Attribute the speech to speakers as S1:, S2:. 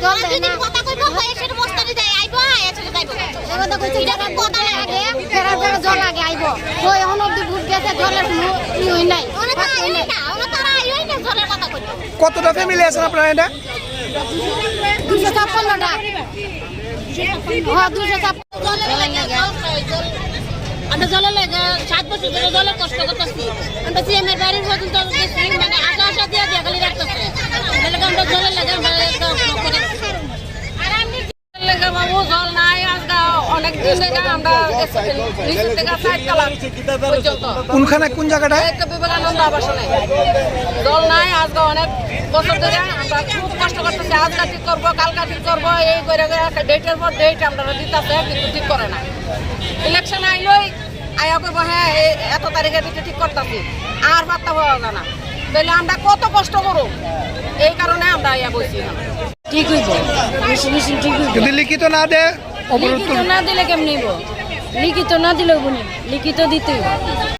S1: জল দেয় না কথা কইবো এসের বস্তানি দেয় আইবো এসে যাইবো কথা কইছে এটা কথা লাগে ফেরা ফেরা জল লাগে আইবো কই অনবদি ভুট গেছে জলের কোনো ই হই নাই ওনা তো আইই না ওনা তারা আইই না জলের কথা কইবো
S2: কতটা ফ্যামিলি আছেন আপনারা এটা
S1: 256 টা হ্যাঁ 256 জলের লাগে আমরা জলের লাগে 7 বছর ধরে জলের কষ্ট করতেছি আমরা সিএমের বাড়ির পর্যন্ত মানে আশা দিয়ে খালি রাখতেছে আমরা জলের লাগে আমরা
S3: বাবু জল নাই আজকে অনেক দিন থেকে আমরা নিচের থেকে 4 তলা পর্যন্ত
S2: কোনখানে কোন জায়গাটায়
S3: একটা বিবেকানন্দ আবাসনে জল নাই আজকে অনেক বছর ধরে আমরা খুব কষ্ট করতেছি আজকে ঠিক করবো কালকা ঠিক করবো এই করে একটা ডেটের পর ডেট আমরা দিতেছে কিন্তু ঠিক করে না ইলেকশন আইলই আয়া করবো হ্যাঁ এত তারিখের ভিতরে ঠিক করতেছি আর পাত্তা পাওয়া যায় না তাহলে আমরা কত কষ্ট করব এই কারণে আমরা আয়া বসি না
S1: ঠিক হইব মিশন ঠিক হইব
S2: যদি লিখিত না দেয় অবরোধ
S1: লিখিত না দিলে কেমনে হইব লিখিত না দিলেও বনি লিখিত দিতে হইব